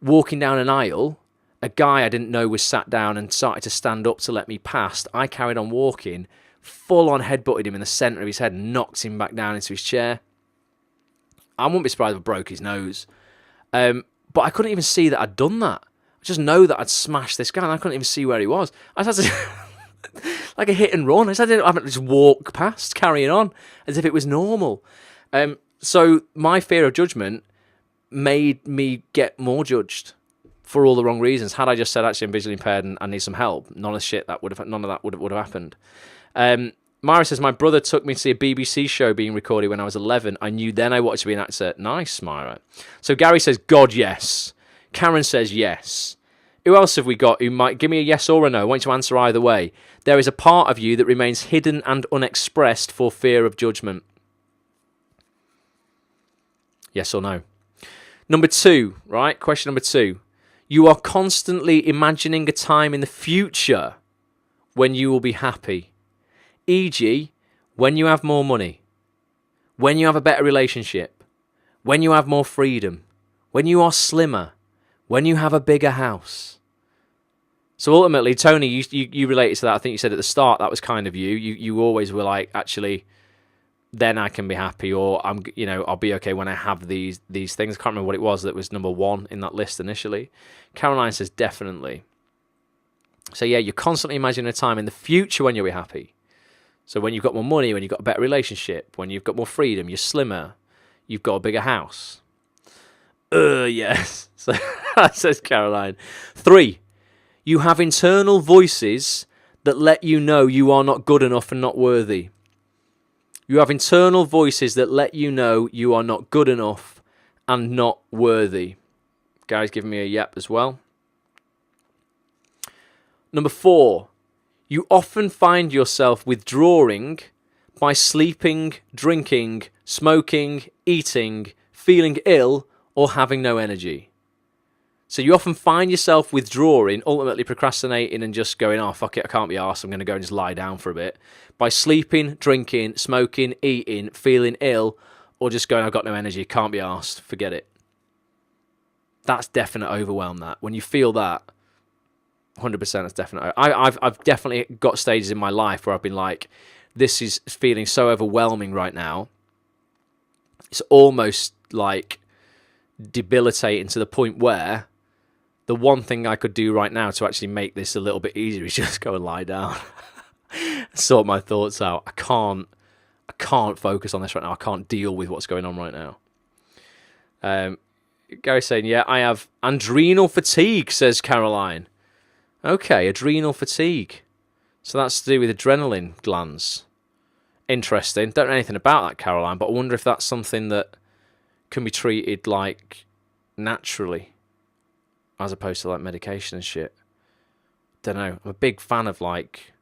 Walking down an aisle, a guy I didn't know was sat down and started to stand up to let me past. I carried on walking, full on headbutted him in the centre of his head and knocked him back down into his chair. I wouldn't be surprised if I broke his nose. But I couldn't even see that I'd done that. I just know that I'd smashed this guy and I couldn't even see where he was. I just had to, like a hit and run. I just had to just walk past, carrying on, as if it was normal. So my fear of judgment made me get more judged for all the wrong reasons. Had I just said, actually, I'm visually impaired and I need some help, none of that would have happened. Myra says, my brother took me to see a BBC show being recorded when I was 11. I knew then I wanted to be an actor. Nice, Myra. So Gary says, God, yes. Karen says, yes. Who else have we got who might give me a yes or a no? I want you to answer either way. There is a part of you that remains hidden and unexpressed for fear of judgment. Yes or no? Number 2, right? Question number 2. You are constantly imagining a time in the future when you will be happy. E.g., when you have more money, when you have a better relationship, when you have more freedom, when you are slimmer, when you have a bigger house. So ultimately, Tony, you related to that. I think you said at the start that was kind of you. You always were like, actually, then I can be happy, or I'll be okay when I have these things. I can't remember what it was that was number 1 in that list initially. Caroline says definitely. So yeah, you're constantly imagining a time in the future when you'll be happy. So when you've got more money, when you've got a better relationship, when you've got more freedom, you're slimmer, you've got a bigger house. Yes. So that says Caroline. 3, you have internal voices that let you know you are not good enough and not worthy. You have internal voices that let you know you are not good enough and not worthy. Gary's giving me a yep as well. Number 4, you often find yourself withdrawing by sleeping, drinking, smoking, eating, feeling ill, or having no energy. So you often find yourself withdrawing, ultimately procrastinating and just going, oh, fuck it, I can't be arsed, I'm going to go and just lie down for a bit. By sleeping, drinking, smoking, eating, feeling ill, or just going, I've got no energy, can't be arsed, forget it. That's definite overwhelm, that. When you feel that, 100% that's definite. I've definitely got stages in my life where I've been like, this is feeling so overwhelming right now. It's almost like debilitating to the point where the one thing I could do right now to actually make this a little bit easier is just go and lie down. Sort my thoughts out. I can't focus on this right now. I can't deal with what's going on right now. Gary's saying, yeah, I have adrenal fatigue, says Caroline. Okay, adrenal fatigue. So that's to do with adrenaline glands. Interesting. Don't know anything about that, Caroline, but I wonder if that's something that can be treated like naturally as opposed to like medication and shit. Don't know. I'm a big fan of like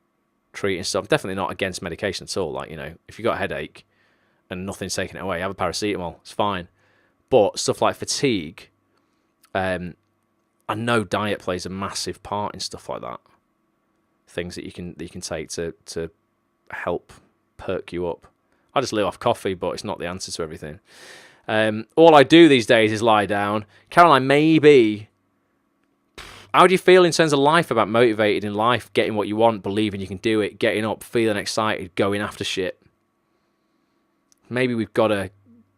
treating stuff. I'm definitely not against medication at all. Like, if you've got a headache and nothing's taking it away, have a paracetamol. It's fine. But stuff like fatigue, I know diet plays a massive part in stuff like that. Things that you can take to help perk you up. I just live off coffee, but it's not the answer to everything. All I do these days is lie down. Caroline, maybe. How do you feel in terms of life, about motivated in life, getting what you want, believing you can do it, getting up, feeling excited, going after shit? Maybe we've got to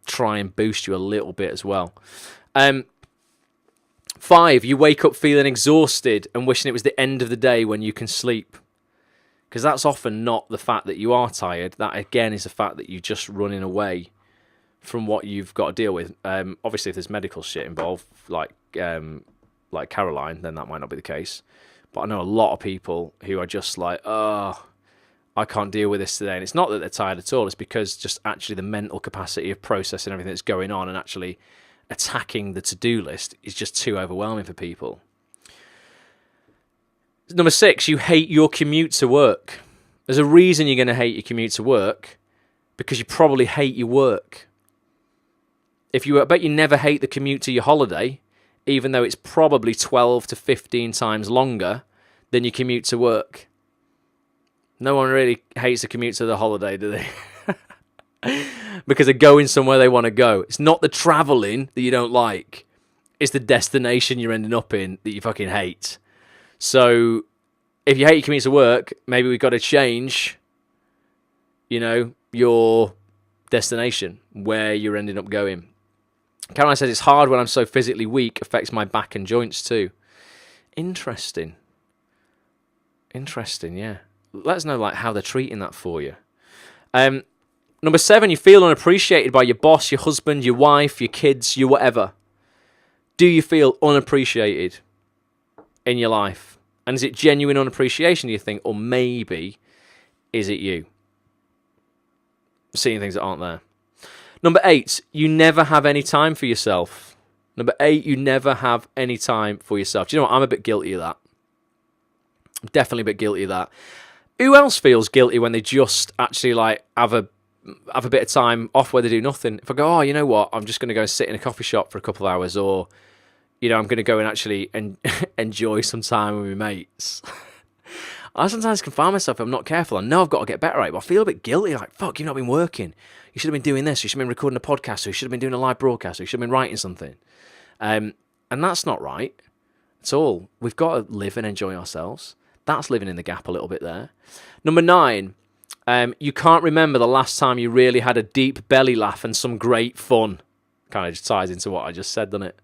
try and boost you a little bit as well. 5, you wake up feeling exhausted and wishing it was the end of the day when you can sleep. Because that's often not the fact that you are tired. That, again, is the fact that you're just running away from what you've got to deal with. Obviously, if there's medical shit involved, like Caroline, then that might not be the case. But I know a lot of people who are just like, oh, I can't deal with this today. And it's not that they're tired at all. It's because just actually the mental capacity of processing everything that's going on and actually attacking the to-do list is just too overwhelming for people. Number 6, you hate your commute to work. There's a reason you're going to hate your commute to work, because you probably hate your work. I bet you never hate the commute to your holiday, even though it's probably 12 to 15 times longer than your commute to work. No one really hates the commute to the holiday, do they? Because they're going somewhere they want to go. It's not the travelling that you don't like. It's the destination you're ending up in that you fucking hate. So if you hate your commute to work, maybe we've got to change your destination, where you're ending up going. Caroline says, it's hard when I'm so physically weak, affects my back and joints too. Interesting, yeah. Let us know how they're treating that for you. Number 7, you feel unappreciated by your boss, your husband, your wife, your kids, your whatever. Do you feel unappreciated in your life? And is it genuine unappreciation, do you think? Or maybe is it you seeing things that aren't there? Number 8, you never have any time for yourself. Number 8, you never have any time for yourself. Do you know what? I'm a bit guilty of that. I'm definitely a bit guilty of that. Who else feels guilty when they just actually have a bit of time off where they do nothing? If I go, you know what? I'm just going to go and sit in a coffee shop for a couple of hours, or I'm going to go and actually enjoy some time with my mates. I sometimes can find myself, if I'm not careful, I know I've got to get better at it, but I feel a bit guilty, fuck, you've not been working. You should have been doing this, you should have been recording a podcast, or you should have been doing a live broadcast, or you should have been writing something. And that's not right at all. We've got to live and enjoy ourselves. That's living in the gap a little bit there. Number 9, you can't remember the last time you really had a deep belly laugh and some great fun. Kind of just ties into what I just said, doesn't it?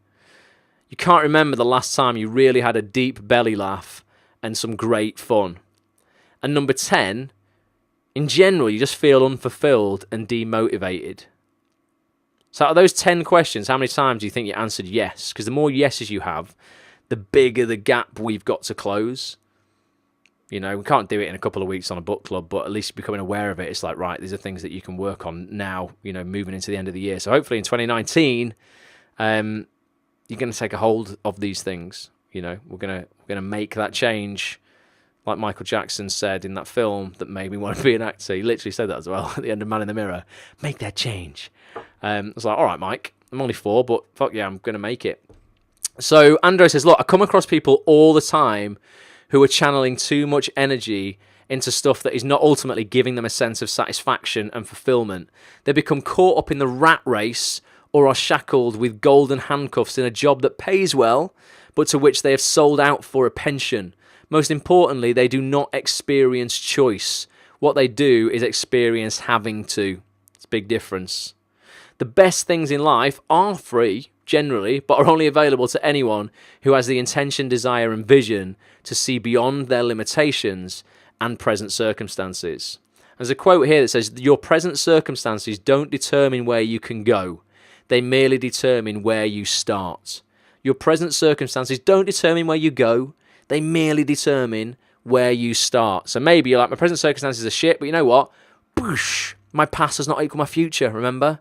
You can't remember the last time you really had a deep belly laugh and some great fun. And number 10, in general, you just feel unfulfilled and demotivated. So out of those 10 questions, how many times do you think you answered yes? Because the more yeses you have, the bigger the gap we've got to close. We can't do it in a couple of weeks on a book club, but at least becoming aware of it, it's right, these are things that you can work on now, moving into the end of the year. So hopefully in 2019, you're going to take a hold of these things. We're going to make that change, like Michael Jackson said in that film that made me want to be an actor. He literally said that as well at the end of Man in the Mirror. Make that change. I was like, all right, Mike, I'm only 4, but fuck yeah, I'm going to make it. So Andro says, look, I come across people all the time who are channeling too much energy into stuff that is not ultimately giving them a sense of satisfaction and fulfillment. They become caught up in the rat race or are shackled with golden handcuffs in a job that pays well, but to which they have sold out for a pension. Most importantly, they do not experience choice. What they do is experience having to. It's a big difference. The best things in life are free, generally, but are only available to anyone who has the intention, desire, and vision to see beyond their limitations and present circumstances. There's a quote here that says, your present circumstances don't determine where you can go. They merely determine where you start. Your present circumstances don't determine where you go. They merely determine where you start. So maybe you're like, my present circumstances are shit, but you know what? Boosh, my past does not equal my future, remember?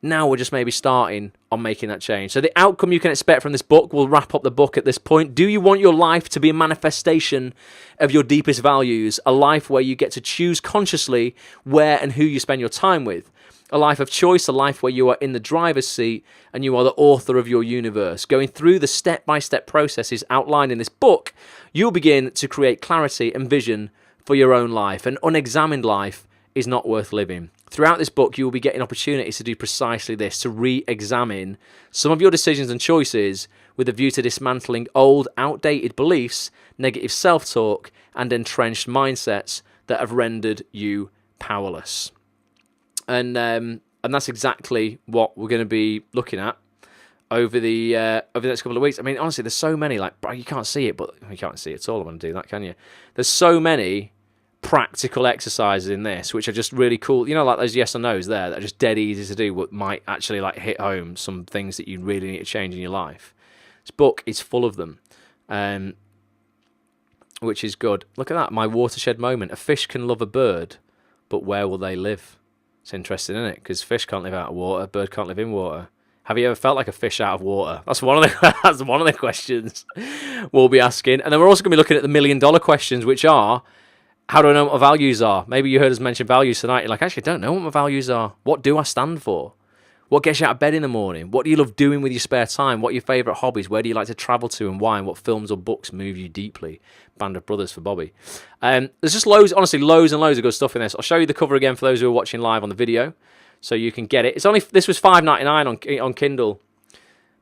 Now we're just maybe starting on making that change. So the outcome you can expect from this book, we'll wrap up the book at this point. Do you want your life to be a manifestation of your deepest values? A life where you get to choose consciously where and who you spend your time with? A life of choice, a life where you are in the driver's seat and you are the author of your universe. Going through the step-by-step processes outlined in this book, you'll begin to create clarity and vision for your own life. An unexamined life is not worth living. Throughout this book, you will be getting opportunities to do precisely this, to re-examine some of your decisions and choices with a view to dismantling old, outdated beliefs, negative self-talk, and entrenched mindsets that have rendered you powerless. And that's exactly what we're going to be looking at over the next couple of weeks. I mean, honestly, there's so many, you can't see it, but you can't see it at all. I'm going to do that, can you? There's so many practical exercises in this, which are just really cool. Like those yes or no's there that are just dead easy to do, what might actually hit home some things that you really need to change in your life. This book is full of them, which is good. Look at that, my watershed moment. A fish can love a bird, but where will they live? It's interesting, isn't it? Because fish can't live out of water, a bird can't live in water. Have you ever felt like a fish out of water? That's one of the questions we'll be asking. And then we're also going to be looking at the $1 million questions, which are, how do I know what my values are? Maybe you heard us mention values tonight. You're like, actually, I don't know what my values are. What do I stand for? What gets you out of bed in the morning? What do you love doing with your spare time? What are your favourite hobbies? Where do you like to travel to and why? And what films or books move you deeply? Band of Brothers for Bobby. There's just loads and loads of good stuff in this. I'll show you the cover again for those who are watching live on the video, so you can get it. This was $5.99 on Kindle.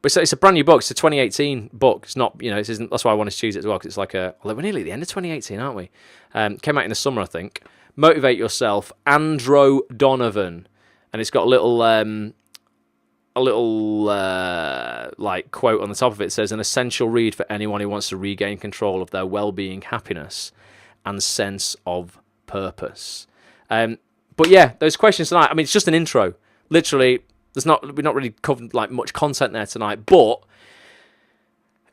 But it's a brand new book. It's a 2018 book. It's not, this isn't. That's why I wanted to choose it as well, because it's we're nearly at the end of 2018, aren't we? Came out in the summer, I think. Motivate Yourself, Andro Donovan. And it's got a little like quote on the top of it. It says, an essential read for anyone who wants to regain control of their well-being, happiness, and sense of purpose. But yeah, those questions tonight, I mean, it's just an intro. Literally, we're not really covered like much content there tonight, but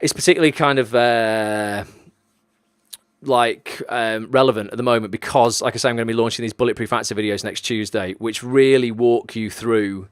it's particularly kind of relevant at the moment because, like I say, I'm going to be launching these Bulletproof Actor videos next Tuesday, which really walk you through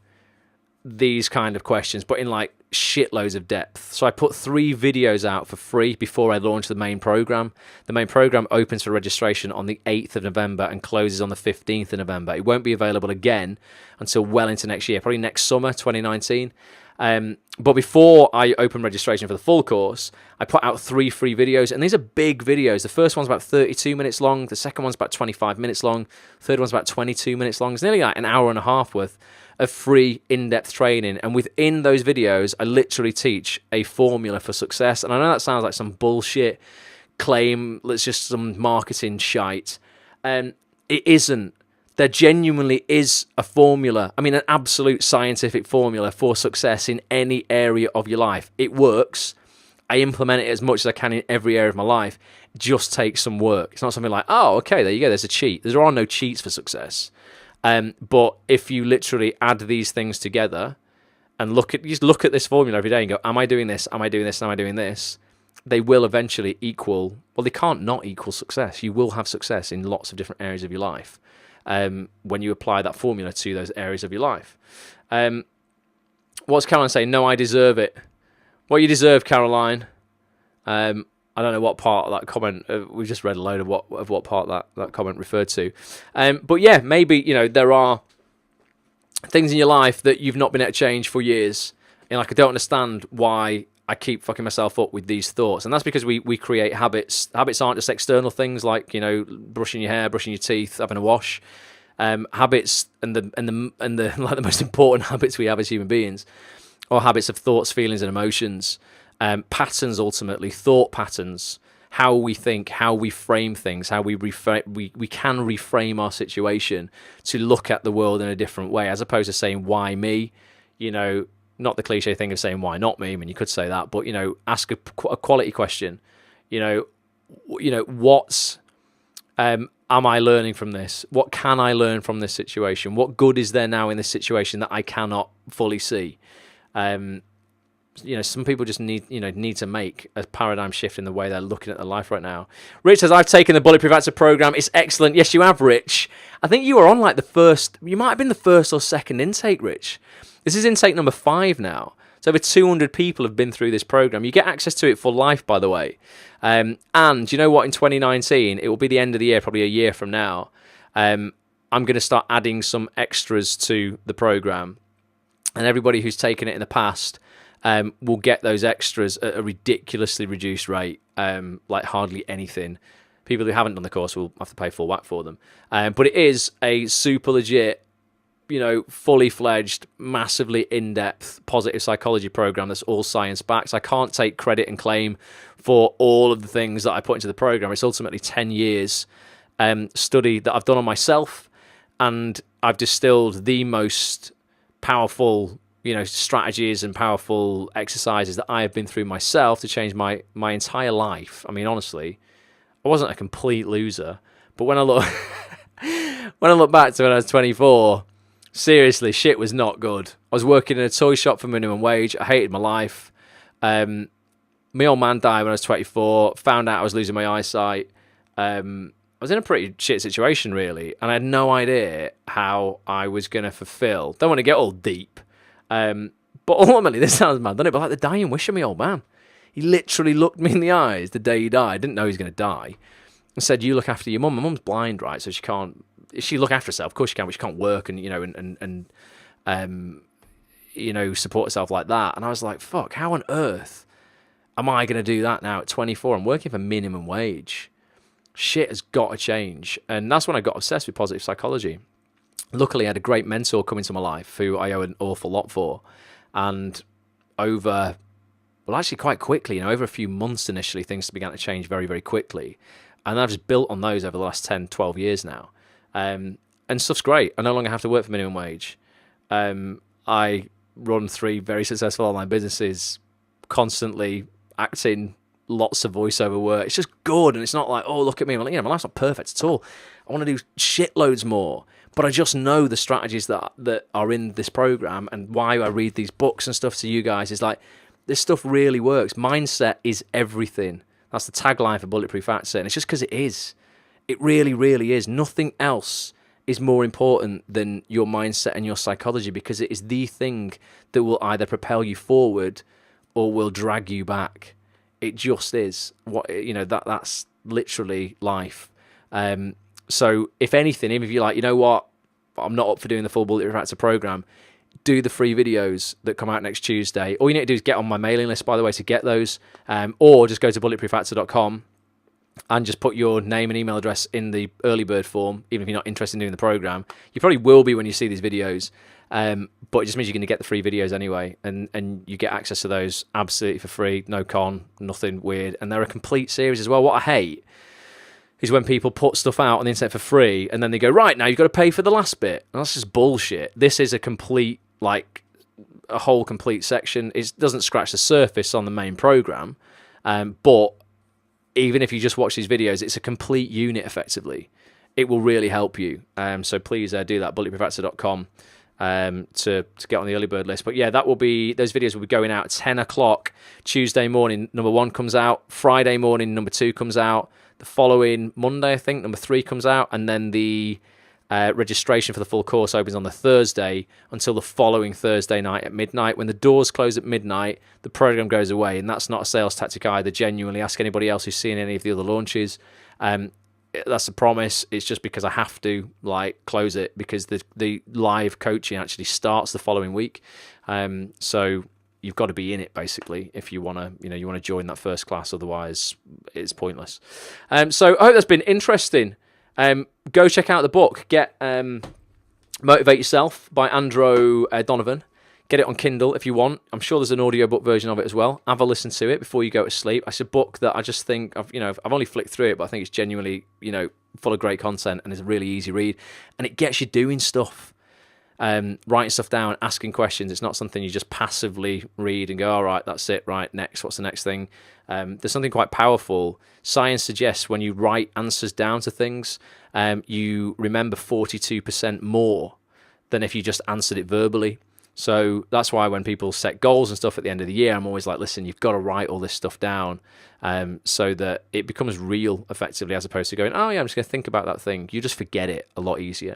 these kind of questions, but in like shitloads of depth. So I put 3 videos out for free before I launch the main program. The main program opens for registration on the 8th of November and closes on the 15th of November. It won't be available again until well into next year, probably next summer, 2019. But before I open registration for the full course, I put out 3 free videos, and these are big videos. The first one's about 32 minutes long. The second one's about 25 minutes long. The third one's about 22 minutes long. It's nearly like an hour and a half worth of free in-depth training. And within those videos, I literally teach a formula for success. And I know that sounds like some bullshit claim. It's just some marketing shite. It isn't. There genuinely is a formula. I mean, an absolute scientific formula for success in any area of your life. It works. I implement it as much as I can in every area of my life. It just takes some work. It's not something like, oh, okay, there you go, there's a cheat. There are no cheats for success. But if you literally add these things together and look at this formula every day and go, am I doing this? Am I doing this? Am I doing this? They will eventually equal, well, they can't not equal success. You will have success in lots of different areas of your life. When you apply that formula to those areas of your life. What's Caroline saying? No, I deserve it. What you deserve, Caroline. I don't know what part of that comment, we just read a load of what part that comment referred to. But yeah, maybe, there are things in your life that you've not been able to change for years. And like, I don't understand why I keep fucking myself up with these thoughts. And that's because we create habits. Habits aren't just external things like, brushing your hair, brushing your teeth, having a wash. Habits and the like the most important habits we have as human beings are habits of thoughts, feelings, and emotions. Patterns, ultimately, thought patterns, how we think, how we frame things, how we can reframe our situation to look at the world in a different way, as opposed to saying, why me? Not the cliche thing of saying, why not me? I mean, you could say that, but, ask a quality question. What's, am I learning from this? What can I learn from this situation? What good is there now in this situation that I cannot fully see? Some people just need to make a paradigm shift in the way they're looking at their life right now. Rich says, I've taken the Bulletproof Actor program. It's excellent. Yes, you have, Rich. I think you were on you might have been the first or second intake, Rich. This is intake number 5 now. So over 200 people have been through this program. You get access to it for life, by the way. And you know what? In 2019, it will be the end of the year, probably a year from now. I'm going to start adding some extras to the program. And everybody who's taken it in the past will get those extras at a ridiculously reduced rate, like hardly anything. People who haven't done the course will have to pay full whack for them. But it is a super legit, fully fledged, massively in-depth positive psychology program that's all science-backed. I can't take credit and claim for all of the things that I put into the program. It's ultimately 10 years study that I've done on myself, and I've distilled the most powerful strategies and powerful exercises that I have been through myself to change my entire life. I mean, honestly, I wasn't a complete loser, but when I look back to when I was 24, seriously, shit was not good. I was working in a toy shop for minimum wage. I hated my life. My old man died when I was 24. Found out I was losing my eyesight. I was in a pretty shit situation, really, and I had no idea how I was going to fulfill. Don't want to get all deep. But ultimately, this sounds mad, doesn't it? But like the dying wish of my old man. He literally looked me in the eyes the day he died. Didn't know he was going to die. And said, you look after your mum. My mum's blind, right? So she can't... She look after herself. Of course she can, but she can't work and support herself like that. And I was like, fuck, how on earth am I going to do that now at 24? I'm working for minimum wage. Shit has got to change. And that's when I got obsessed with positive psychology. Luckily, I had a great mentor come into my life who I owe an awful lot for. And actually quite quickly, over a few months initially, things began to change very, very quickly. And I've just built on those over the last 10, 12 years now. And stuff's great. I no longer have to work for minimum wage. I run 3 very successful online businesses, constantly acting, lots of voiceover work. It's just good, and it's not like, oh, look at me. Well, my life's not perfect at all. I want to do shitloads more, but I just know the strategies that are in this program, and why I read these books and stuff to you guys is like, this stuff really works. Mindset is everything. That's the tagline for Bulletproof Actor, and it's just because it is. It really, really is. Nothing else is more important than your mindset and your psychology, because it is the thing that will either propel you forward or will drag you back. It just is. That's literally life. So if anything, even if you're like, you know what, I'm not up for doing the full Bulletproof Actor program, do the free videos that come out next Tuesday. All you need to do is get on my mailing list, by the way, to get those, or just go to bulletproofactor.com and just put your name and email address in the early bird form, even if you're not interested in doing the program. You probably will be when you see these videos, but it just means you're going to get the free videos anyway, and you get access to those absolutely for free, no con, nothing weird, and they're a complete series as well. What I hate is when people put stuff out on the internet for free, and then they go, right, now you've got to pay for the last bit. And that's just bullshit. This is a whole complete section. It doesn't scratch the surface on the main program, but even if you just watch these videos, it's a complete unit effectively. It will really help you. So please do that, bulletproofactor.com, to get on the early bird list. But yeah, those videos will be going out at 10 o'clock Tuesday morning. Number 1 comes out. Friday morning, number 2 comes out. The following Monday, I think, number 3 comes out. And then the registration for the full course opens on the Thursday until the following Thursday night at midnight. When the doors close at midnight, the program goes away, and that's not a sales tactic either. Genuinely, ask anybody else who's seen any of the other launches. That's a promise. It's just because I have to close it, because the live coaching actually starts the following week. So you've got to be in it basically if you want to join that first class. Otherwise, it's pointless. So I hope that's been interesting. Go check out the book. Get Motivate Yourself by Andro Donovan. Get it on Kindle if you want. I'm sure there's an audiobook version of it as well. Have a listen to it before you go to sleep. It's a book that I just think I've only flicked through it, but I think it's genuinely full of great content, and it's a really easy read, and it gets you doing stuff. Writing stuff down, asking questions. It's not something you just passively read and go, all right, that's it, right, next, what's the next thing? There's something quite powerful. Science suggests when you write answers down to things, you remember 42% more than if you just answered it verbally. So that's why when people set goals and stuff at the end of the year, I'm always like, listen, you've got to write all this stuff down, so that it becomes real effectively, as opposed to going, oh yeah, I'm just going to think about that thing. You just forget it a lot easier.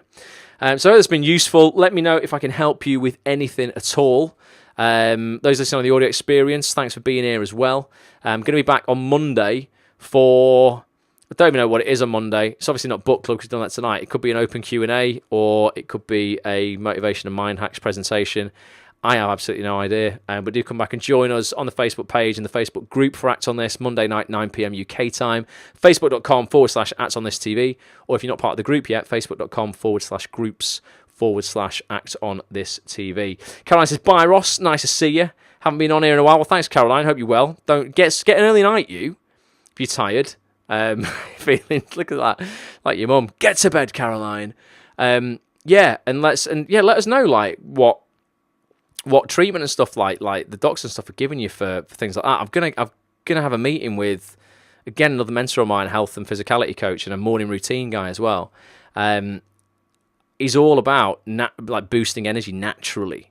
So it's been useful. Let me know if I can help you with anything at all. Those listening on the audio experience, thanks for being here as well. I'm going to be back on Monday for... I don't even know what it is on Monday. It's obviously not book club because we've done that tonight. It could be an open Q&A, or it could be a motivation and mind hacks presentation. I have absolutely no idea. But do come back and join us on the Facebook page and the Facebook group for Act On This, Monday night, 9 p.m. UK time. Facebook.com/Act On This TV. Or if you're not part of the group yet, Facebook.com/groups/Act On This TV. Caroline says, bye Ross, nice to see you. Haven't been on here in a while. Well, thanks Caroline, hope you're well. Don't get an early night, you, if you're tired. Feeling, look at that, like your mum. Get to bed, Caroline. And let us know what treatment and stuff like the doctors and stuff are giving you for things like that. I'm gonna have a meeting with, again, another mentor of mine, health and physicality coach, and a morning routine guy as well. He's all about boosting energy naturally.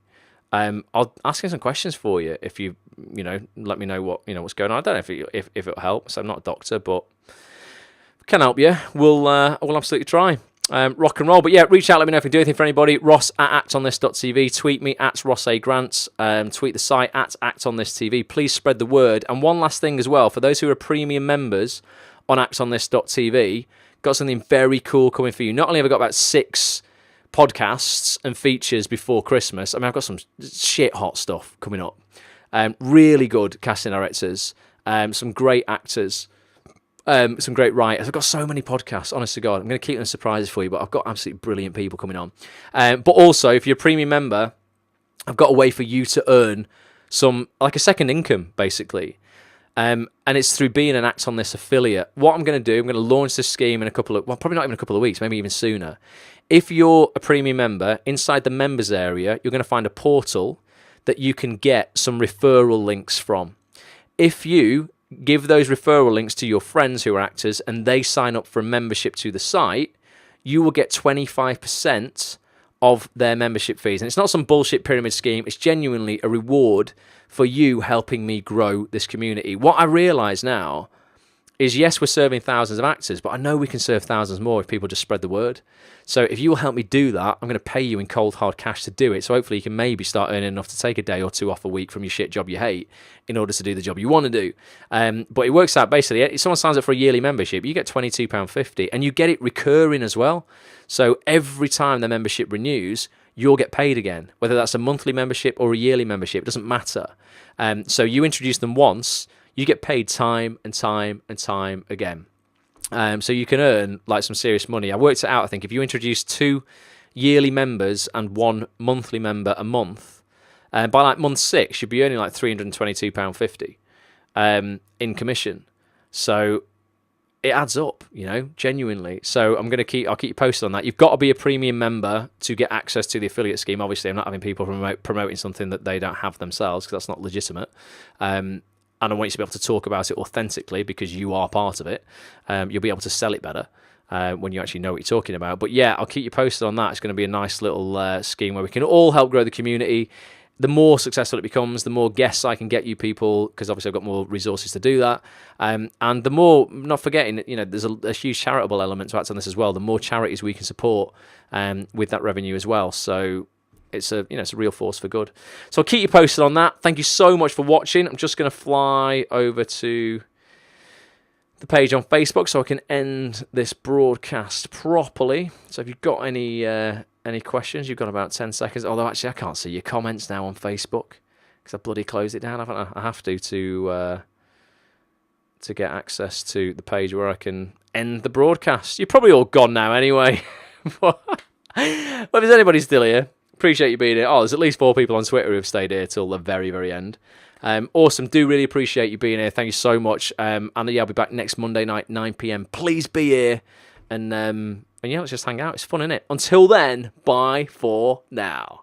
I'll ask him some questions for you if you let me know what's going on. I don't know if it'll help. So I'm not a doctor, but can help you. We'll absolutely try. Rock and roll. But yeah, reach out, let me know if you do anything for anybody. Ross@actonthis.tv. Tweet me @RossAGrants. Tweet the site @ActOnThisTV. Please spread the word. And one last thing as well, for those who are premium members on actonthis.tv, got something very cool coming for you. Not only have I got about 6 podcasts and features before Christmas, I mean, I've got some shit hot stuff coming up. Really good casting directors, some great actors, some great writers. I've got so many podcasts, honest to God. I'm going to keep them surprises for you, but I've got absolutely brilliant people coming on. But also, if you're a premium member, I've got a way for you to earn some, like a second income, basically. And it's through being an Act on This affiliate. What I'm going to do, I'm going to launch this scheme in a couple of, well, probably not even a couple of weeks, maybe even sooner. If you're a premium member, inside the members area, you're going to find a portal that you can get some referral links from. If you give those referral links to your friends who are actors and they sign up for a membership to the site, you will get 25% of their membership fees. And it's not some bullshit pyramid scheme. It's genuinely a reward for you helping me grow this community. What I realise now is, yes, we're serving thousands of actors, but I know we can serve thousands more if people just spread the word. So if you will help me do that, I'm going to pay you in cold hard cash to do it. So hopefully you can maybe start earning enough to take a day or two off a week from your shit job you hate in order to do the job you want to do. But it works out basically, if someone signs up for a yearly membership, you get £22.50 and you get it recurring as well. So every time the membership renews, you'll get paid again, whether that's a monthly membership or a yearly membership, it doesn't matter. So you introduce them once, you get paid time and time and time again. So you can earn like some serious money. I worked it out, I think, if you introduce 2 yearly members and 1 monthly member a month, by like month 6, you'd be earning like £322.50 in commission. So it adds up, you know, genuinely. So I'll keep you posted on that. You've got to be a premium member to get access to the affiliate scheme. Obviously, I'm not having people promoting something that they don't have themselves, because that's not legitimate. And I want you to be able to talk about it authentically because you are part of it. You'll be able to sell it better when you actually know what you're talking about. But yeah, I'll keep you posted on that. It's going to be a nice little scheme where we can all help grow the community. The more successful it becomes, the more guests I can get you people, because obviously I've got more resources to do that. And the more, not forgetting, you know, there's a huge charitable element to Act on This as well. The more charities we can support with that revenue as well. So it's a real force for good. So I'll keep you posted on that. Thank you so much for watching. I'm just going to fly over to the page on Facebook so I can end this broadcast properly. So if you've got any questions, you've got about 10 seconds. Although actually I can't see your comments now on Facebook because I bloody closed it down, haven't I? I have to get access to the page where I can end the broadcast. You're probably all gone now anyway. But if there's anybody still here, appreciate you being here. Oh, there's at least 4 people on Twitter who've stayed here till the very, very end. Awesome. Do really appreciate you being here. Thank you so much. And yeah, I'll be back next Monday night, 9 p.m. Please be here. And yeah, let's just hang out. It's fun, innit? Until then, bye for now.